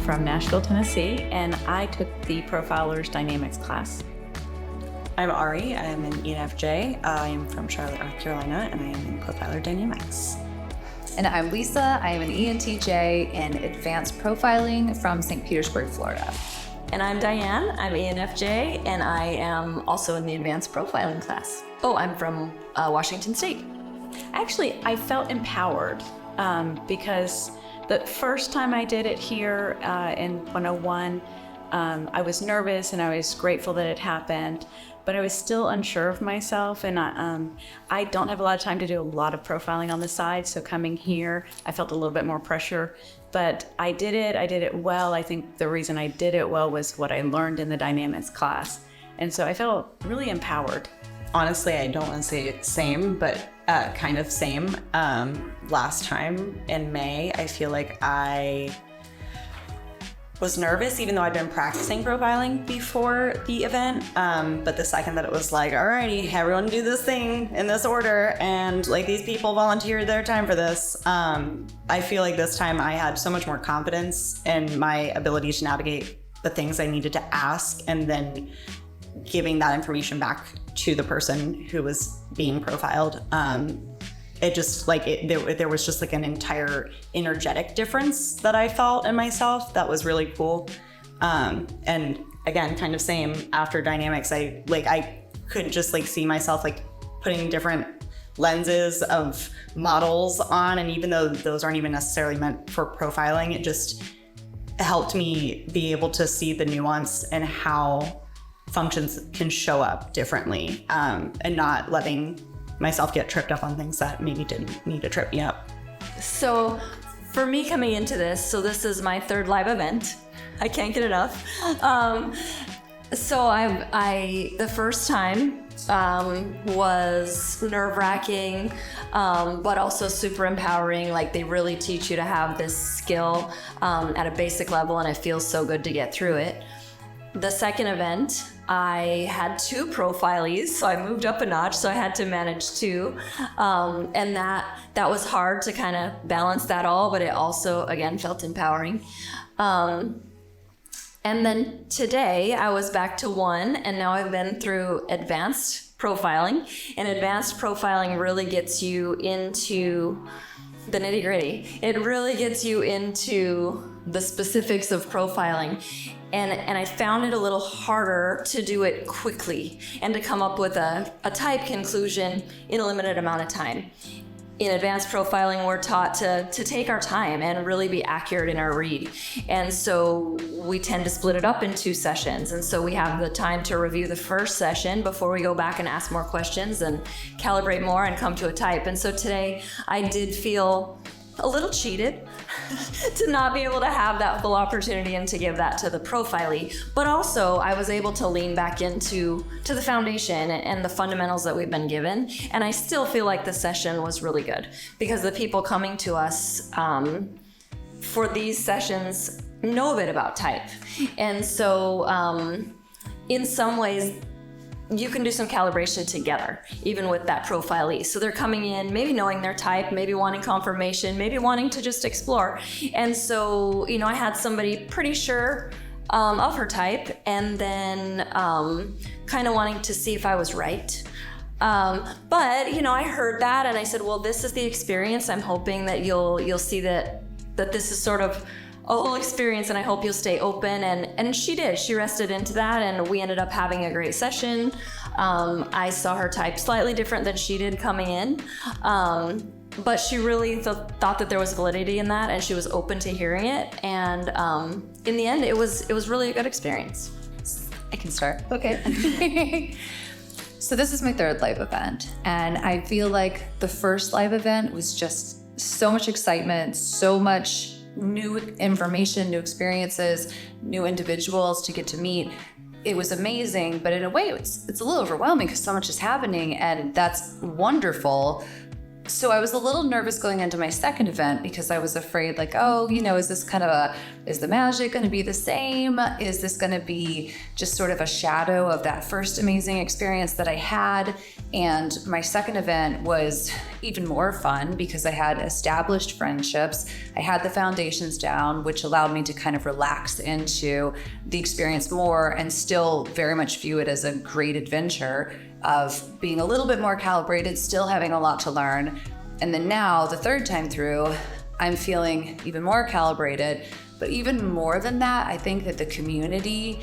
from Nashville, Tennessee, and I took the Profilers Dynamics class. I'm Ari. I'm an ENFJ. I am from Charlotte, North Carolina, and I am in Profiler Dynamics. And I'm Lisa. I am an ENTJ in Advanced Profiling from St. Petersburg, Florida. And I'm Diane. I'm ENFJ, and I am also in the Advanced Profiling class. Oh, I'm from Washington State. Actually, I felt empowered because the first time I did it here in 101, I was nervous and I was grateful that it happened, but I was still unsure of myself, and I don't have a lot of time to do a lot of profiling on the side, so coming here, I felt a little bit more pressure, but I did it well. I think the reason I did it well was what I learned in the dynamics class, and so I felt really empowered. Honestly, I don't want to say same, but kind of same. Last time in May, I feel like I was nervous, even though I'd been practicing profiling before the event. But the second that it was like, alrighty, everyone do this thing in this order, and like these people volunteered their time for this. I feel like this time I had so much more confidence in my ability to navigate the things I needed to ask, and then giving that information back to the person who was being profiled. It just like there was just like an entire energetic difference that I felt in myself that was really cool. And again, kind of same after dynamics, I could just like see myself like putting different lenses of models on, and even though those aren't even necessarily meant for profiling, it just helped me be able to see the nuance and how functions can show up differently, and not letting myself get tripped up on things that maybe didn't need to trip me up. So for me coming into this, so this is my third live event. I can't get enough. So the first time was nerve-wracking, but also super empowering. Like, they really teach you to have this skill at a basic level, and it feels so good to get through it. The second event, I had two profilees, so I moved up a notch, so I had to manage two. And that was hard to kind of balance that all, but it also, again, felt empowering. And then today, I was back to one, and now I've been through advanced profiling. And advanced profiling really gets you into the nitty-gritty. It really gets you into the specifics of profiling. And I found it a little harder to do it quickly and to come up with a type conclusion in a limited amount of time. In advanced profiling, we're taught to take our time and really be accurate in our read. And so we tend to split it up in two sessions. And so we have the time to review the first session before we go back and ask more questions and calibrate more and come to a type. And so today I did feel a little cheated to not be able to have that full opportunity and to give that to the profilee, but also I was able to lean back into the foundation and the fundamentals that we've been given, and I still feel like the session was really good because the people coming to us for these sessions know a bit about type, and so in some ways you can do some calibration together, even with that profilee. So they're coming in, maybe knowing their type, maybe wanting confirmation, maybe wanting to just explore. And so, I had somebody pretty sure of her type, and then kind of wanting to see if I was right. But, I heard that, and I said, well, this is the experience. I'm hoping that you'll see that this is sort of a whole experience, and I hope you'll stay open. And she did. She rested into that, and we ended up having a great session. I saw her type slightly different than she did coming in, but she really thought that there was validity in that, and she was open to hearing it. And in the end, it was really a good experience. I can start. Okay. So this is my third live event, and I feel like the first live event was just so much excitement, so much new information, new experiences, new individuals to get to meet. It was amazing, but in a way it's a little overwhelming because so much is happening, and that's wonderful. So I was a little nervous going into my second event because I was afraid, like, oh, is this kind of is the magic going to be the same? Is this going to be just sort of a shadow of that first amazing experience that I had? And my second event was even more fun because I had established friendships. I had the foundations down, which allowed me to kind of relax into the experience more and still very much view it as a great adventure of being a little bit more calibrated, still having a lot to learn. And then now, the third time through, I'm feeling even more calibrated. But even more than that, I think that the community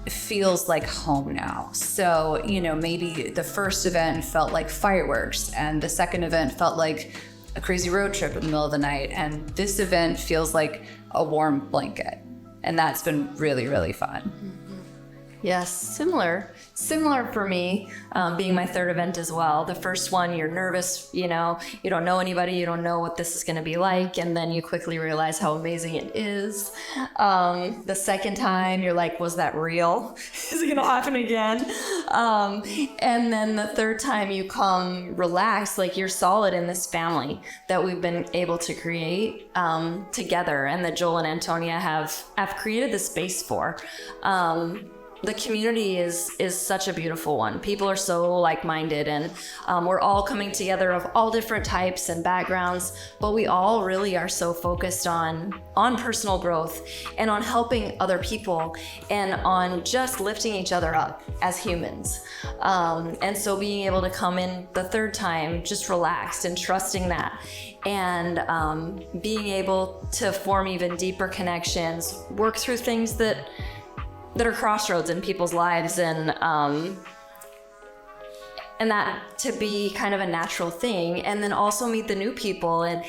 feels like home now. So, maybe the first event felt like fireworks, and the second event felt like a crazy road trip in the middle of the night. And this event feels like a warm blanket. And that's been really, really fun. Yes, similar for me, being my third event as well. The first one, you're nervous, you don't know anybody, you don't know what this is going to be like, and then you quickly realize how amazing it is. The second time, you're like, was that real? Is it going to happen again? And then the third time, you come relaxed, like you're solid in this family that we've been able to create together, and that Joel and Antonia have created the space for. The community is such a beautiful one. People are so like-minded, and we're all coming together of all different types and backgrounds, but we all really are so focused on personal growth and on helping other people and on just lifting each other up as humans. And so being able to come in the third time just relaxed and trusting that, and being able to form even deeper connections, work through things that are crossroads in people's lives, and that to be kind of a natural thing, and then also meet the new people and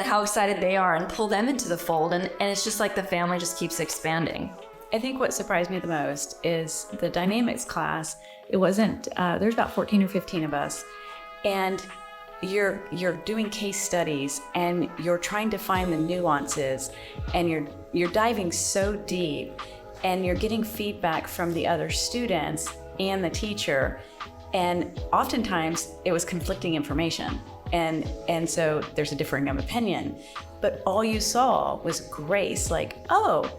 how excited they are and pull them into the fold, and it's just like the family just keeps expanding. I think what surprised me the most is the dynamics class. It wasn't, there's about 14 or 15 of us, and you're doing case studies, and you're trying to find the nuances, and you're diving so deep, and you're getting feedback from the other students and the teacher, and oftentimes it was conflicting information, and so there's a differing of opinion, but all you saw was grace, like, oh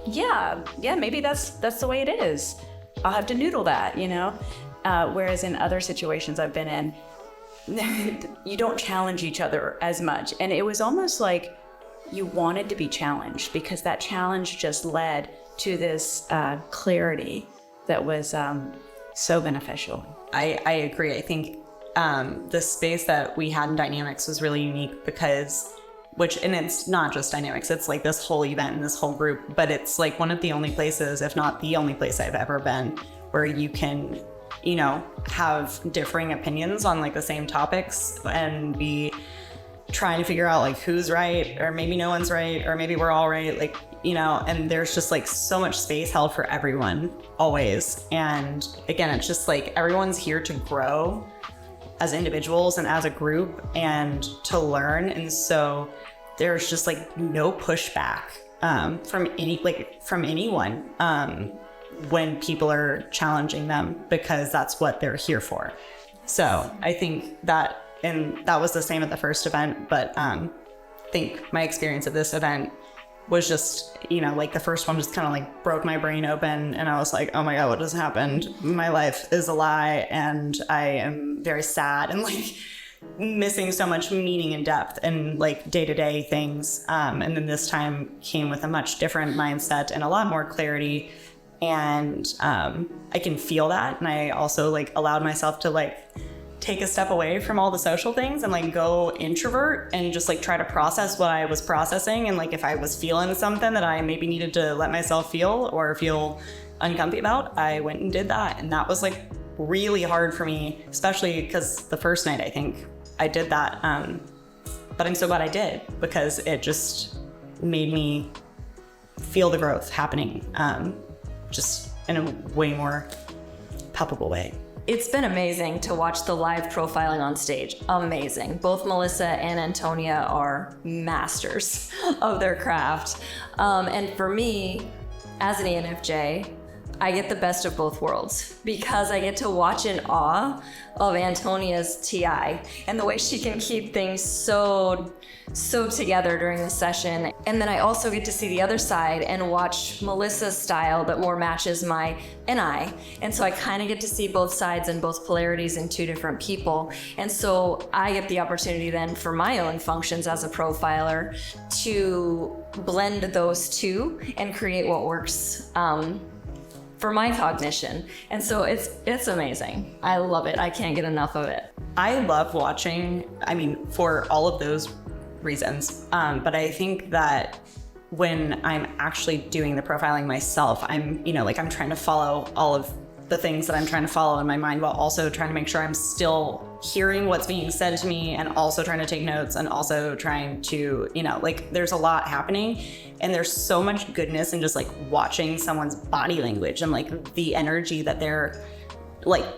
yeah, maybe that's the way it is, I'll have to noodle that, whereas in other situations I've been in, you don't challenge each other as much, and it was almost like you wanted to be challenged, because that challenge just led to this clarity that was so beneficial. I agree. I think the space that we had in Dynamics was really unique because, and it's not just Dynamics, it's like this whole event and this whole group, but it's like one of the only places, if not the only place I've ever been, where you can, have differing opinions on like the same topics and be trying to figure out like who's right, or maybe no one's right, or maybe we're all right, like, and there's just like so much space held for everyone always. And again, it's just like everyone's here to grow as individuals and as a group and to learn. And so there's just like no pushback from anyone when people are challenging them, because that's what they're here for. So I think that, and that was the same at the first event, but I think my experience at this event was just, like the first one just kind of like broke my brain open, and I was like, oh my God, what just happened? My life is a lie, and I am very sad and like missing so much meaning and depth and like day-to-day things. And then this time came with a much different mindset and a lot more clarity. And I can feel that. And I also like allowed myself to like take a step away from all the social things and like go introvert and just like try to process what I was processing. And like if I was feeling something that I maybe needed to let myself feel or feel uncomfy about, I went and did that. And that was like really hard for me, especially because the first night I think I did that. But I'm so glad I did, because it just made me feel the growth happening, just in a way more palpable way. It's been amazing to watch the live profiling on stage. Amazing. Both Melissa and Antonia are masters of their craft. And for me, as an ENFJ, I get the best of both worlds because I get to watch in awe of Antonia's TI and the way she can keep things so together during the session. And then I also get to see the other side and watch Melissa's style that more matches my NI. And so I kind of get to see both sides and both polarities in two different people. And so I get the opportunity then for my own functions as a profiler to blend those two and create what works for my cognition. And so it's amazing. I love it. I can't get enough of it. I love watching, for all of those reasons. But I think that when I'm actually doing the profiling myself, I'm trying to follow all of the things that I'm trying to follow in my mind while also trying to make sure I'm still hearing what's being said to me and also trying to take notes and also trying to, there's a lot happening and there's so much goodness in just watching someone's body language and the energy that they're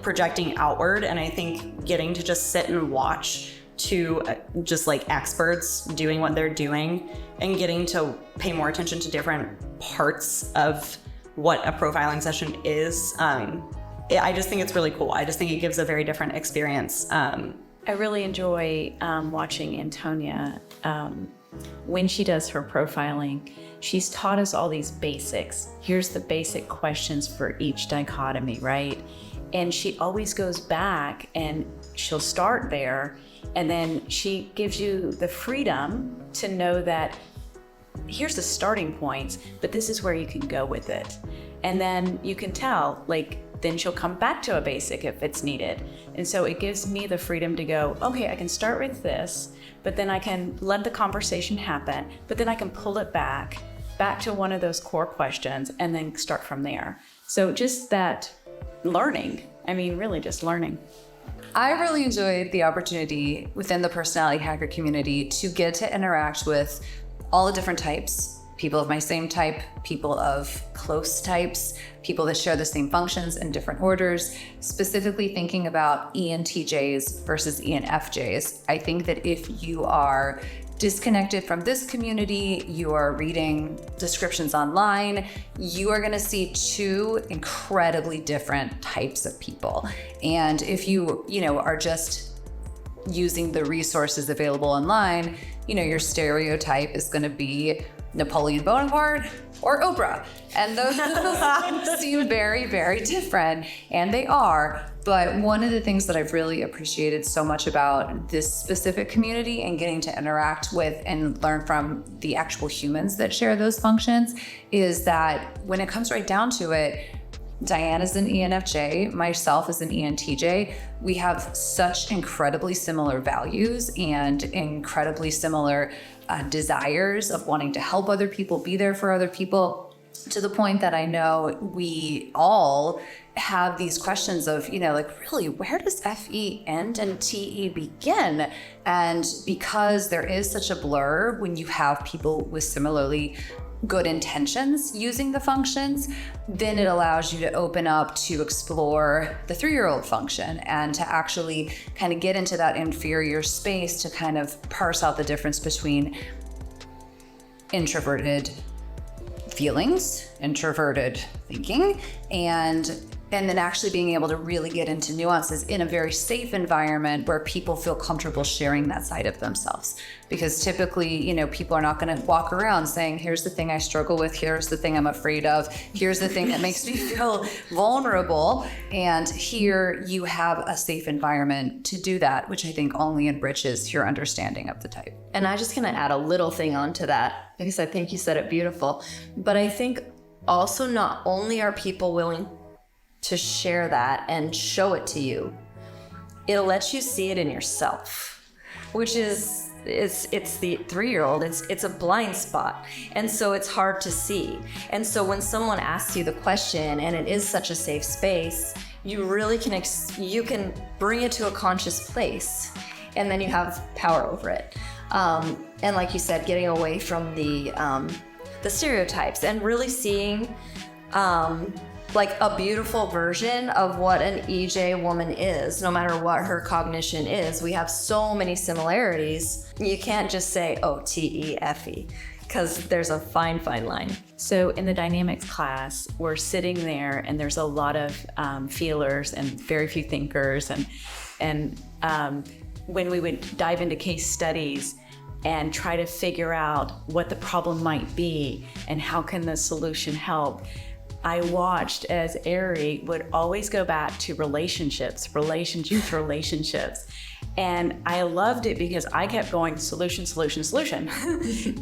projecting outward. And I think getting to just sit and watch to just experts doing what they're doing and getting to pay more attention to different parts of what a profiling session is. I just think it's really cool. I just think it gives a very different experience. I really enjoy watching Antonia. When she does her profiling, she's taught us all these basics. Here's the basic questions for each dichotomy, right? And she always goes back and she'll start there, and then she gives you the freedom to know that here's the starting points, but this is where you can go with it. And then you can tell, then she'll come back to a basic if it's needed. And so it gives me the freedom to go, okay, I can start with this, but then I can let the conversation happen, but then I can pull it back to one of those core questions and then start from there. So just that learning, really just learning. I really enjoyed the opportunity within the personality hacker community to get to interact with all the different types, people of my same type, people of close types, people that share the same functions in different orders, specifically thinking about ENTJs versus ENFJs. I think that if you are disconnected from this community, you are reading descriptions online, you are going to see two incredibly different types of people. And if you are just using the resources available online, your stereotype is going to be Napoleon Bonaparte or Oprah. And those seem very, very different, and they are. But one of the things that I've really appreciated so much about this specific community and getting to interact with and learn from the actual humans that share those functions is that when it comes right down to it, Diane is an ENFJ, myself is an ENTJ. We have such incredibly similar values and incredibly similar desires of wanting to help other people, be there for other people, to the point that I know we all have these questions of, really, where does FE end and TE begin? And because there is such a blur when you have people with similarly good intentions using the functions, then it allows you to open up to explore the 3-year-old function and to actually kind of get into that inferior space to kind of parse out the difference between introverted feelings, introverted thinking, and then actually being able to really get into nuances in a very safe environment where people feel comfortable sharing that side of themselves. Because typically, people are not going to walk around saying, here's the thing I struggle with, here's the thing I'm afraid of, here's the thing that makes me feel vulnerable. And here you have a safe environment to do that, which I think only enriches your understanding of the type. And I'm just going to add a little thing onto that because I think you said it beautiful. But I think also not only are people willing to share that and show it to you, it'll let you see it in yourself, which is it's the 3-year-old, it's a blind spot, and so it's hard to see. And so when someone asks you the question and it is such a safe space, you really can you can bring it to a conscious place, and then you have power over it. And like you said, getting away from the stereotypes and really seeing a beautiful version of what an EJ woman is, no matter what her cognition is. We have so many similarities. You can't just say, oh, TEFE. because there's a fine line. So in the dynamics class, we're sitting there and there's a lot of feelers and very few thinkers. And when we would dive into case studies and try to figure out what the problem might be and how can the solution help, I watched as Ari would always go back to relationships. And I loved it because I kept going solution.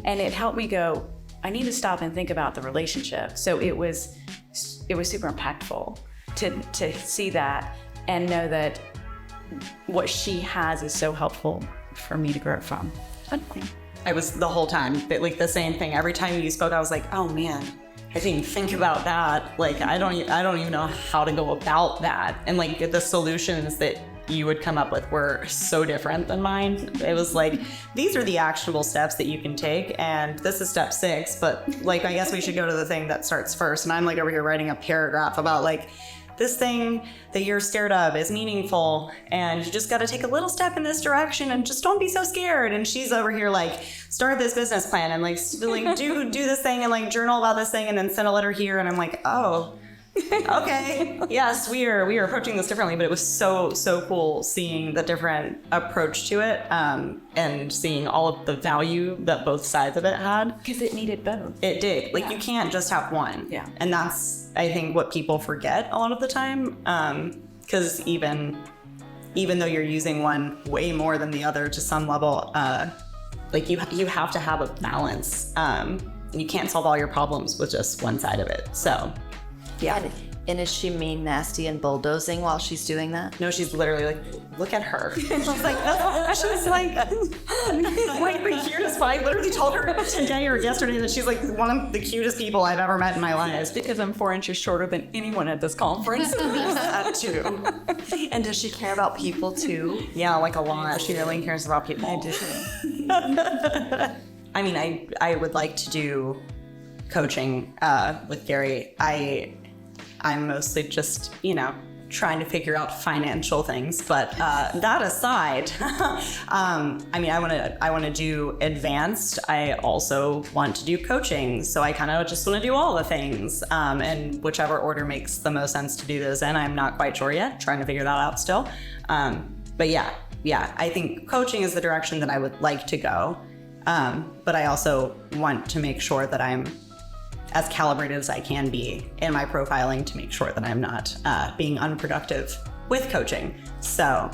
And it helped me go, I need to stop and think about the relationship. So it was super impactful to see that and know that what she has is so helpful for me to grow from. I was the whole time, like the same thing. Every time you spoke, I was like, oh man, I didn't think about that. Like, I don't even know how to go about that. And like the solutions that you would come up with were so different than mine. It was like, these are the actionable steps that you can take, and this is step 6, but like, I guess we should go to the thing that starts first. And I'm like over here writing a paragraph about like, this thing that you're scared of is meaningful, and you just got to take a little step in this direction, and just don't be so scared. And she's over here like, start this business plan and like do this thing and like journal about this thing and then send a letter here. And I'm like, oh, okay, yes, we are approaching this differently. But it was so cool seeing the different approach to it, and seeing all of the value that both sides of it had. Because it needed both. It did. Like, you can't just have one. Yeah. And that's, I think, what people forget a lot of the time. Because even though you're using one way more than the other to some level, like you have to have a balance. You can't solve all your problems with just one side of it. So, yeah. And is she mean, nasty, and bulldozing while she's doing that? No, she's literally like, look at her. She's like, like the cutest. I literally told her today or yesterday that she's like one of the cutest people I've ever met in my life. Because I'm 4 inches shorter than anyone at this conference. That too. And does she care about people too? Yeah, like a lot. She really cares about people. I do. I mean, I would like to do coaching with Gary. I'm mostly just, trying to figure out financial things. But that aside, I mean, I want to do advanced. I also want to do coaching. So I kind of just want to do all the things, and whichever order makes the most sense to do those in. I'm not quite sure yet, trying to figure that out still. But yeah, I think coaching is the direction that I would like to go. But I also want to make sure that I'm as calibrated as I can be in my profiling to make sure that I'm not being unproductive with coaching. So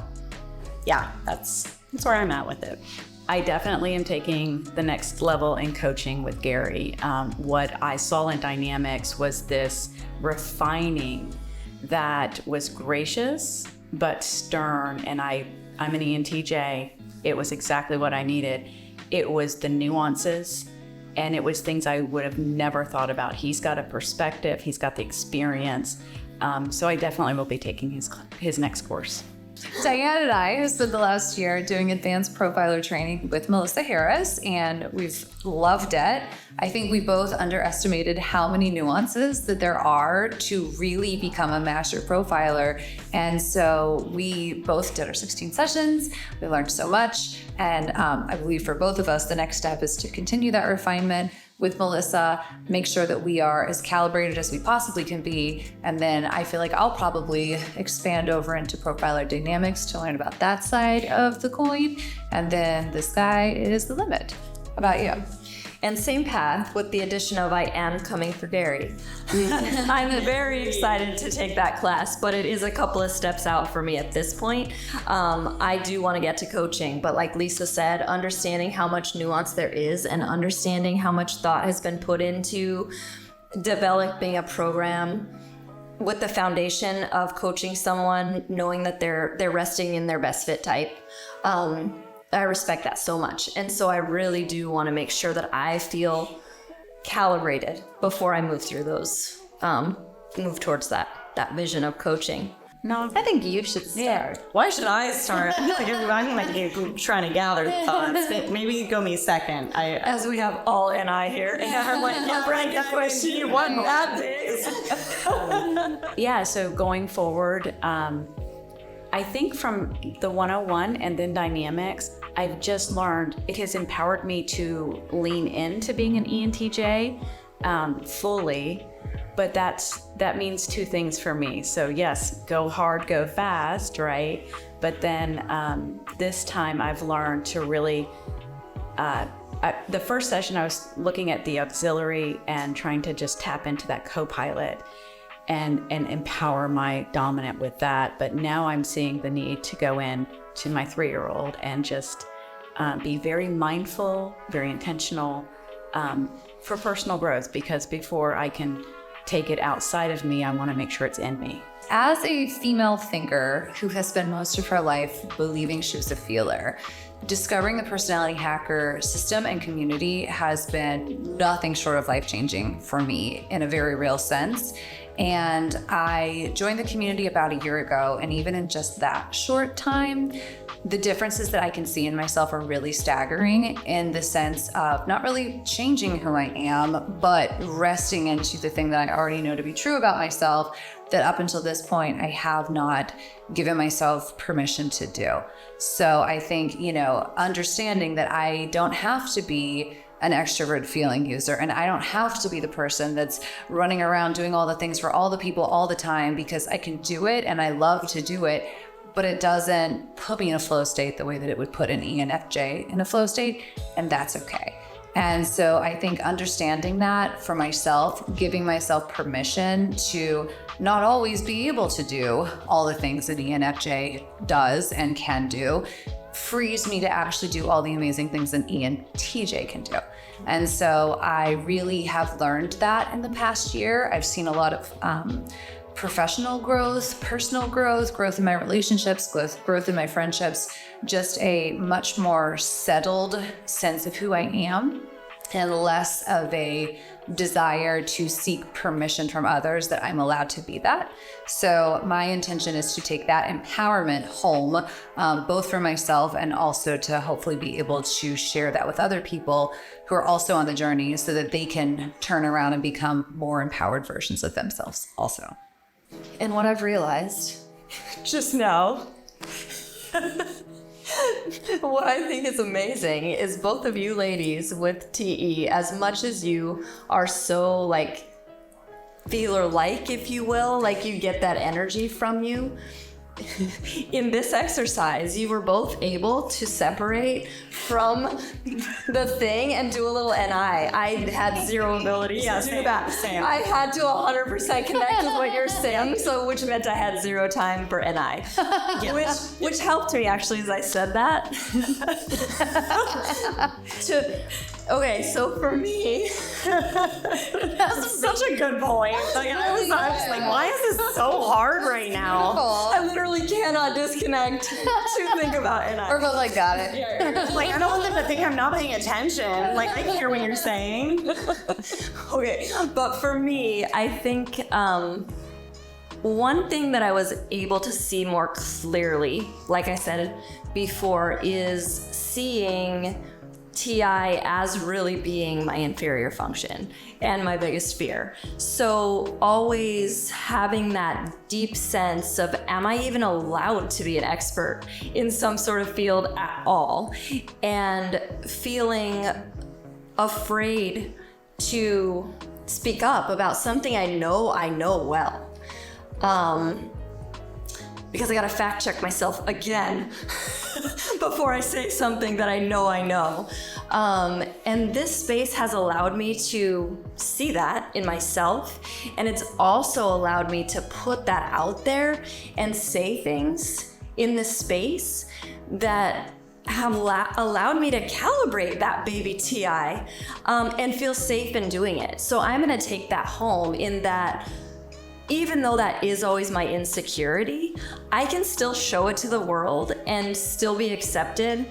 yeah, that's where I'm at with it. I definitely am taking the next level in coaching with Gary. What I saw in dynamics was this refining that was gracious but stern, and I'm an ENTJ. It was exactly what I needed. It was the nuances, and it was things I would have never thought about. He's got a perspective, he's got the experience. So I definitely will be taking his next course. Diane and I have spent the last year doing advanced profiler training with Melissa Harris, and we've loved it. I think we both underestimated how many nuances that there are to really become a master profiler. And so we both did our 16 sessions. We learned so much. And I believe for both of us, the next step is to continue that refinement with Melissa, make sure that we are as calibrated as we possibly can be. And then I feel like I'll probably expand over into profiler dynamics to learn about that side of the coin. And then the sky is the limit. How about you? And same path with the addition of I am coming for Gary. I'm very excited to take that class, but it is a couple of steps out for me at this point. I do want to get to coaching, but like Lisa said, understanding how much nuance there is and understanding how much thought has been put into developing a program with the foundation of coaching someone, knowing that they're resting in their best fit type. I respect that so much. And so I really do want to make sure that I feel calibrated before I move through those, move towards that vision of coaching. No, I think you should start. Why should I start? I feel like I'm like trying to gather thoughts. Maybe you go me second. As we have all NI here. I'm like, yeah, question one that is. Yeah, so going forward, I think from the 101 and then dynamics, I've just learned it has empowered me to lean into being an ENTJ fully. But that means two things for me. So yes, go hard, go fast, right? But then this time I've learned to really, the first session I was looking at the auxiliary and trying to just tap into that co-pilot and empower my dominant with that. But now I'm seeing the need to go in to my 3-year-old and just be very mindful, very intentional for personal growth, because before I can take it outside of me, I want to make sure it's in me. As a female thinker who has spent most of her life believing she was a feeler, discovering the personality hacker system and community has been nothing short of life-changing for me in a very real sense. And I joined the community about a year ago, and even in just that short time, the differences that I can see in myself are really staggering, in the sense of not really changing who I am, but resting into the thing that I already know to be true about myself, that up until this point, I have not given myself permission to do. So I think, understanding that I don't have to be an extrovert feeling user, and I don't have to be the person that's running around doing all the things for all the people all the time, because I can do it and I love to do it, but it doesn't put me in a flow state the way that it would put an ENFJ in a flow state, and that's okay. And so I think understanding that for myself, giving myself permission to not always be able to do all the things that ENFJ does and can do, frees me to actually do all the amazing things an ENTJ can do. And so I really have learned that in the past year. I've seen a lot of professional growth, personal growth, growth in my relationships, growth in my friendships, just a much more settled sense of who I am, and less of a desire to seek permission from others that I'm allowed to be that. So my intention is to take that empowerment home, both for myself and also to hopefully be able to share that with other people who are also on the journey, so that they can turn around and become more empowered versions of themselves also. And what I've realized just now, what I think is amazing is both of you ladies with TE, as much as you are so feeler-like, if you will, like you get that energy from you, in this exercise, you were both able to separate from the thing and do a little NI. I had zero ability to do that. Same. I had to 100% connect with what you're saying, so which meant I had zero time for NI, which helped me actually as I said that. Okay, so for me, That's such a good point. I was like, why is this so hard right now? I literally cannot disconnect to think about NI. We're both like, got it. I don't want them to think I'm not paying attention. I can hear what you're saying. Okay, but for me, I think one thing that I was able to see more clearly, like I said before, is seeing TI as really being my inferior function and my biggest fear. So always having that deep sense of, am I even allowed to be an expert in some sort of field at all? And feeling afraid to speak up about something I know well. Because I gotta fact check myself again before I say something that I know. And this space has allowed me to see that in myself, and it's also allowed me to put that out there and say things in this space that have allowed me to calibrate that baby TI and feel safe in doing it. So I'm gonna take that home, in that even though that is always my insecurity, I can still show it to the world and still be accepted.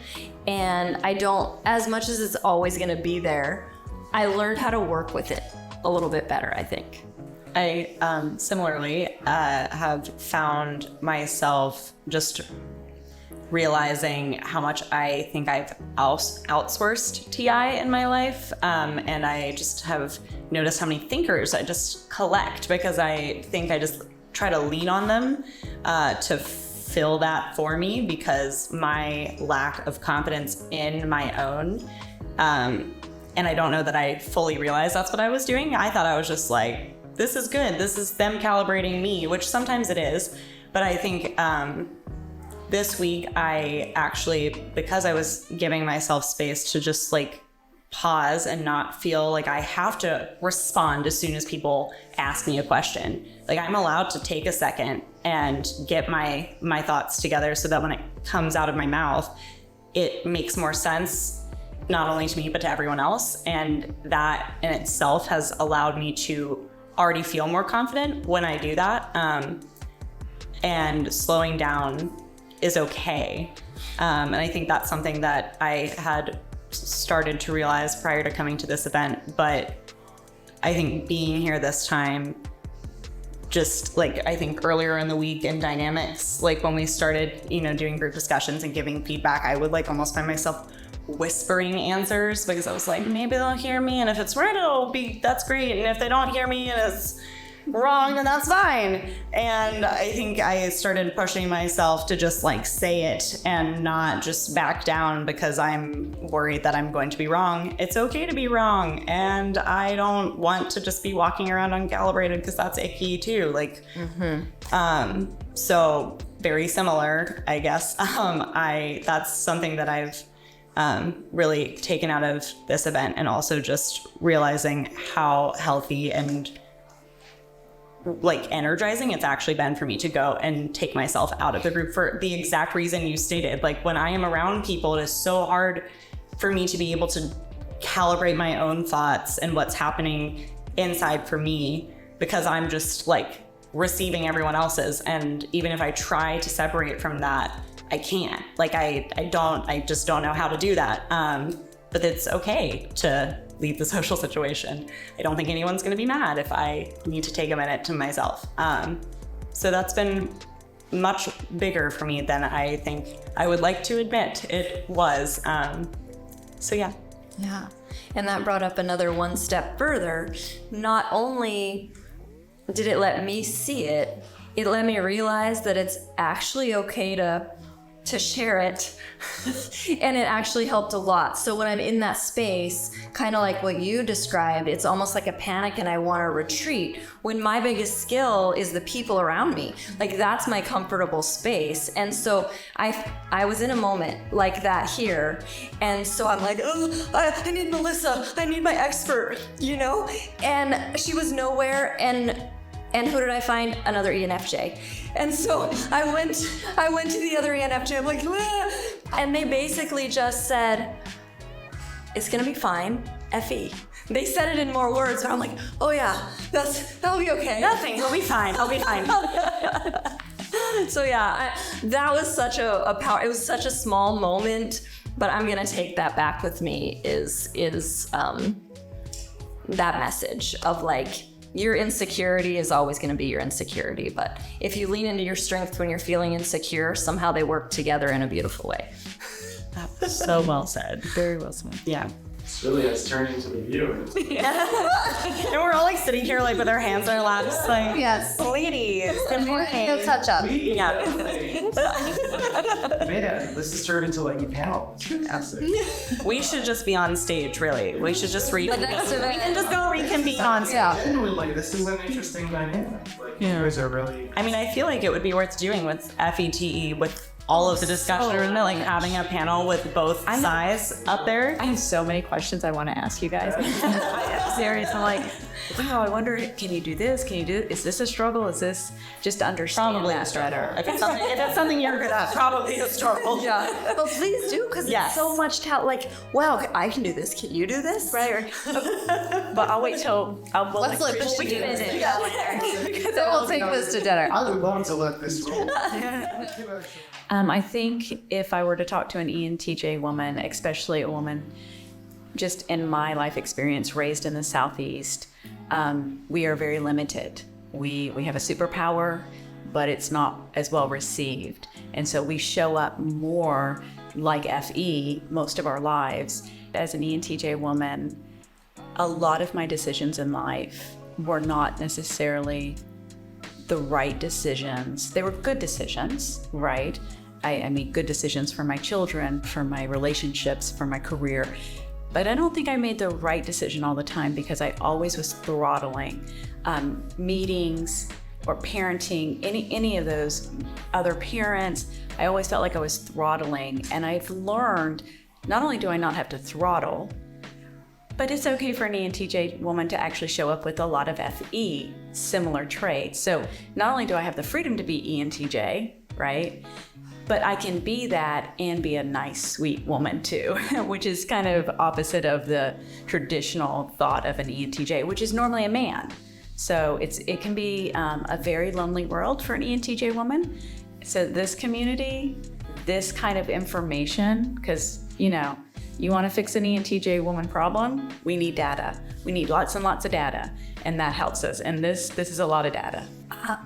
And I don't, as much as it's always gonna be there, I learned how to work with it a little bit better, I think. I similarly have found myself just realizing how much I think I've outsourced TI in my life. And I just have noticed how many thinkers I just collect, because I think I just try to lean on them to fill that for me because my lack of confidence in my own, and I don't know that I fully realized that's what I was doing. I thought I was just like, this is good. This is them calibrating me, which sometimes it is. But I think this week I actually, because I was giving myself space to just like pause and not feel like I have to respond as soon as people ask me a question. Like I'm allowed to take a second and get my thoughts together so that when it comes out of my mouth, it makes more sense, not only to me, but to everyone else. And that in itself has allowed me to already feel more confident when I do that. And slowing down is okay. And I think that's something that I had started to realize prior to coming to this event. But I think being here this time, just like I think earlier in the week in dynamics, like when we started, doing group discussions and giving feedback, I would like almost find myself whispering answers because I was like, maybe they'll hear me, and if it's right, that's great, and if they don't hear me and it's wrong, then that's fine. And I think I started pushing myself to just like say it and not just back down because I'm worried that I'm going to be wrong. It's okay to be wrong, and I don't want to just be walking around uncalibrated because that's icky too. Like, so very similar, I guess. That's something that I've really taken out of this event, and also just realizing how healthy and like energizing it's actually been for me to go and take myself out of the group for the exact reason you stated. Like when I am around people, it is so hard for me to be able to calibrate my own thoughts and what's happening inside for me, because I'm just like receiving everyone else's. And even if I try to separate from that, I can't. Like I just don't know how to do that. But it's okay to leave the social situation. I don't think anyone's gonna be mad if I need to take a minute to myself. So that's been much bigger for me than I think I would like to admit it was. So yeah. Yeah. And that brought up another one step further. Not only did it let me see it, it let me realize that it's actually okay to share it. And it actually helped a lot. So when I'm in that space, kind of like what you described, it's almost like a panic and I want to retreat, when my biggest skill is the people around me. Like that's my comfortable space. And so I was in a moment like that here. And so I'm like, oh, I need Melissa. I need my expert, And she was nowhere. And who did I find? Another ENFJ. And so I went to the other ENFJ. I'm like, ah. And they basically just said, it's gonna be fine, FE. They said it in more words, and I'm like, oh yeah, that'll be okay. Nothing, it'll be fine, I'll be fine. So yeah, that was such a power. It was such a small moment, but I'm gonna take that back with me. Is that message of like, your insecurity is always going to be your insecurity, but if you lean into your strength when you're feeling insecure, somehow they work together in a beautiful way. So well said. Very well said. Yeah. This really has turned into the viewers. And we're all like sitting here like with our hands in our laps, like, Yes. ladies, good morning. No touch up. Yeah. Man, this has turned into like a panel. It's fantastic. We should just be on stage, really. We should just we can just go reconvene on stage. Yeah. Genuinely, like, this is an interesting dynamic. Like, you guys are really. I mean, I feel like it would be worth doing with FETE, with all of the discussion, isn't it? Like having a panel with both sides up there. I have so many questions I want to ask you guys. I'm serious. I'm like, wow, I wonder, can you do this? Can you do, is this a struggle? Is this just to understand Probably a that struggle. better? If it's something you're good at, probably a struggle. Yeah, but please do, because Yes. it's so much talent. Like, wow, I can do this. Can you do this? Right. But I'll wait till we'll Let's let this we do can this. edit. Then we'll take this to dinner. I would love to let this roll. I think if I were to talk to an ENTJ woman, especially a woman just in my life experience raised in the Southeast, we are very limited. We have a superpower, but it's not as well received. And so we show up more like FE most of our lives. As an ENTJ woman, a lot of my decisions in life were not necessarily the right decisions. They were good decisions, right? I made good decisions for my children, for my relationships, for my career. But I don't think I made the right decision all the time because I always was throttling meetings or parenting, any of those other parents. I always felt like I was throttling. And I've learned, not only do I not have to throttle, but it's okay for an ENTJ woman to actually show up with a lot of FE, similar traits. So not only do I have the freedom to be ENTJ, right? But I can be that and be a nice, sweet woman too, which is kind of opposite of the traditional thought of an ENTJ, which is normally a man. So it can be a very lonely world for an ENTJ woman. So this community, this kind of information, because you want to fix an ENTJ woman problem, we need data. We need lots and lots of data, and that helps us. And this is a lot of data.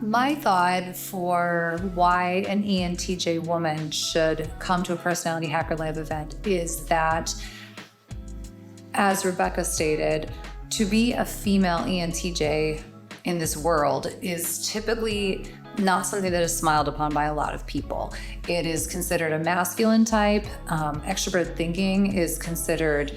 My thought for why an ENTJ woman should come to a Personality Hacker Live event is that, as Rebecca stated, to be a female ENTJ in this world is typically not something that is smiled upon by a lot of people. It is considered a masculine type. Extroverted thinking is considered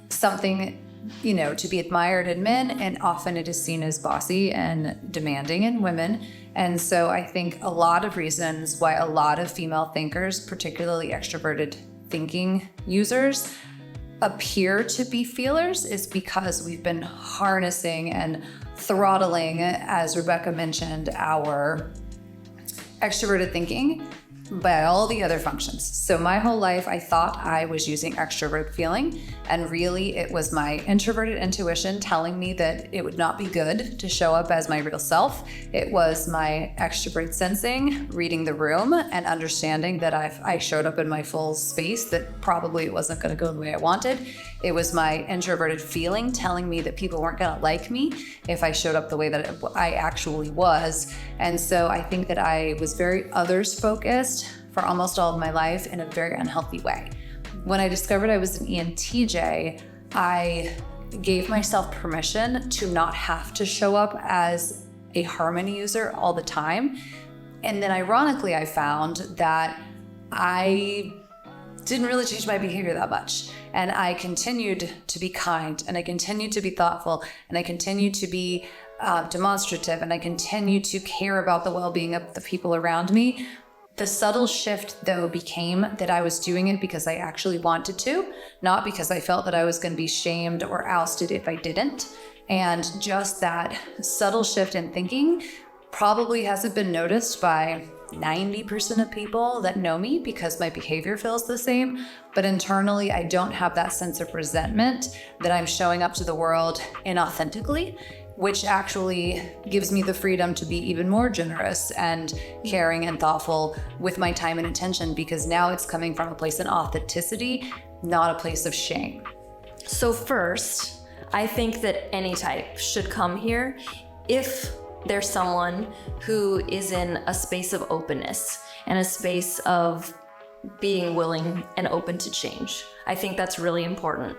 something, to be admired in men, and often it is seen as bossy and demanding in women. And so I think a lot of reasons why a lot of female thinkers, particularly extroverted thinking users, appear to be feelers is because we've been harnessing and throttling, as Rebecca mentioned, our extroverted thinking by all the other functions. So my whole life, I thought I was using extrovert feeling, and really it was my introverted intuition telling me that it would not be good to show up as my real self. It was my extrovert sensing, reading the room, and understanding that if I showed up in my full space, that probably it wasn't going to go the way I wanted. It was my introverted feeling telling me that people weren't going to like me if I showed up the way that I actually was. And so I think that I was very others focused for almost all of my life in a very unhealthy way. When I discovered I was an ENTJ, I gave myself permission to not have to show up as a Harmony user all the time. And then ironically, I found that I didn't really change my behavior that much. And I continued to be kind, and I continued to be thoughtful, and I continued to be demonstrative, and I continued to care about the well-being of the people around me. The subtle shift, though, became that I was doing it because I actually wanted to, not because I felt that I was going to be shamed or ousted if I didn't. And just that subtle shift in thinking probably hasn't been noticed by 90% of people that know me because my behavior feels the same. But internally, I don't have that sense of resentment that I'm showing up to the world inauthentically, which actually gives me the freedom to be even more generous and caring and thoughtful with my time and attention, because now it's coming from a place of authenticity, not a place of shame. So first, I think that any type should come here if there's someone who is in a space of openness and a space of being willing and open to change. I think that's really important.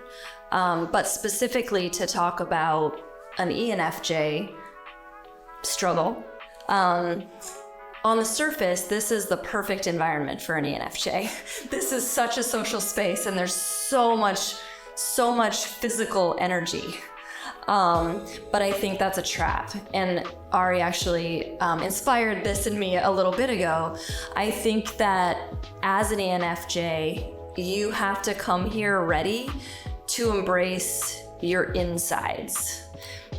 But specifically to talk about an ENFJ struggle, on the surface, this is the perfect environment for an ENFJ. This is such a social space, and there's so much physical energy. But I think that's a trap. And Ari actually inspired this in me a little bit ago. I think that as an ENFJ, you have to come here ready to embrace your insides,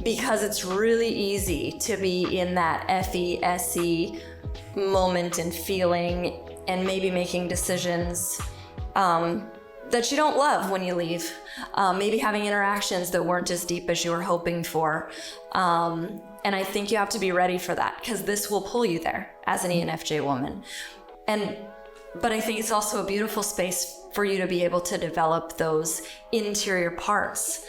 because it's really easy to be in that FE-SE moment and feeling and maybe making decisions that you don't love when you leave, maybe having interactions that weren't as deep as you were hoping for. And I think you have to be ready for that, because this will pull you there as an ENFJ woman. But I think it's also a beautiful space for you to be able to develop those interior parts,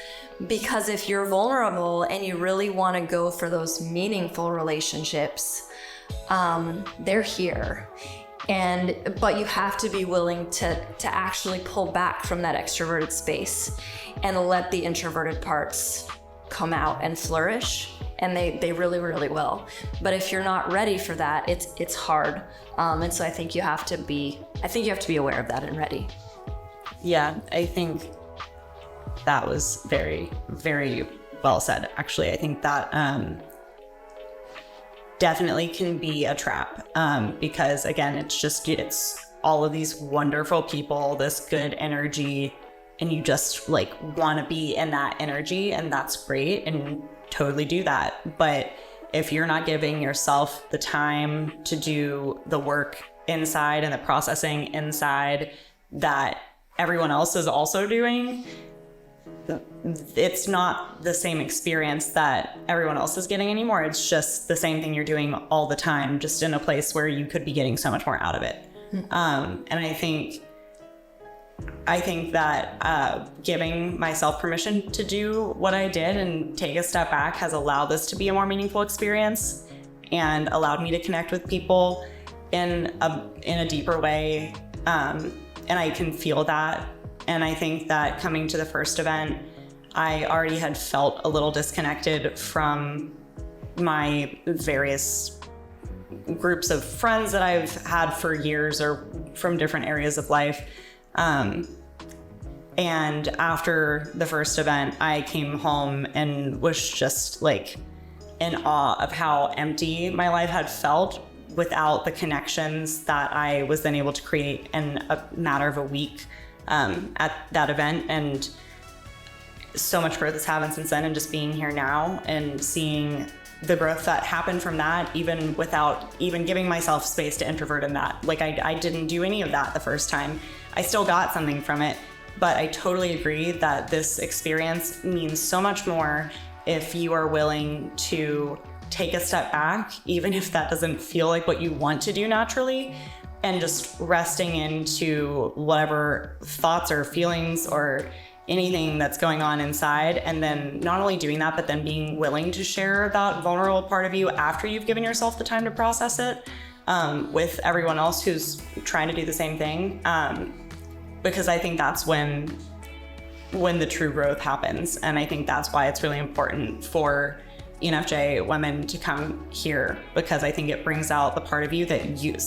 because if you're vulnerable and you really want to go for those meaningful relationships, they're here. But you have to be willing to actually pull back from that extroverted space and let the introverted parts come out and flourish and they really, really will. But if you're not ready for that, it's hard. And so I think you have to be aware of that and ready. Yeah, I think that was very, very well said. Actually, I think that definitely can be a trap because, again, it's all of these wonderful people, this good energy, and you just like want to be in that energy, and that's great and totally do that. But if you're not giving yourself the time to do the work inside and the processing inside that everyone else is also doing, it's not the same experience that everyone else is getting anymore. It's just the same thing you're doing all the time, just in a place where you could be getting so much more out of it. And I think that giving myself permission to do what I did and take a step back has allowed this to be a more meaningful experience and allowed me to connect with people in a deeper way. And I can feel that. And I think that coming to the first event, I already had felt a little disconnected from my various groups of friends that I've had for years or from different areas of life. And after the first event, I came home and was just like in awe of how empty my life had felt without the connections that I was then able to create in a matter of a week at that event. And so much growth has happened since then, and just being here now and seeing the growth that happened from that, even without even giving myself space to introvert in that. Like I didn't do any of that the first time. I still got something from it, but I totally agree that this experience means so much more if you are willing to take a step back, even if that doesn't feel like what you want to do naturally, and just resting into whatever thoughts or feelings or anything that's going on inside. And then not only doing that, but then being willing to share that vulnerable part of you after you've given yourself the time to process it with everyone else who's trying to do the same thing. Because I think that's when the true growth happens. And I think that's why it's really important for ENFJ women to come here, because I think it brings out the part of you that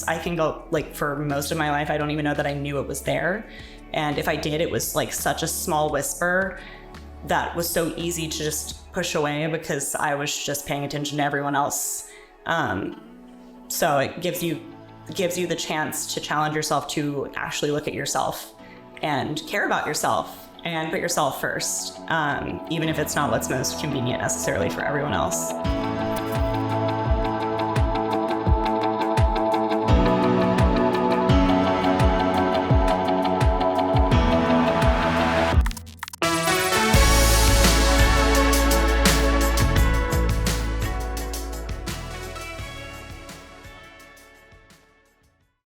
I think like for most of my life, I don't even know that I knew it was there. And if I did, it was like such a small whisper that was so easy to just push away because I was just paying attention to everyone else. So it gives you the chance to challenge yourself to actually look at yourself and care about yourself and put yourself first, even if it's not what's most convenient necessarily for everyone else.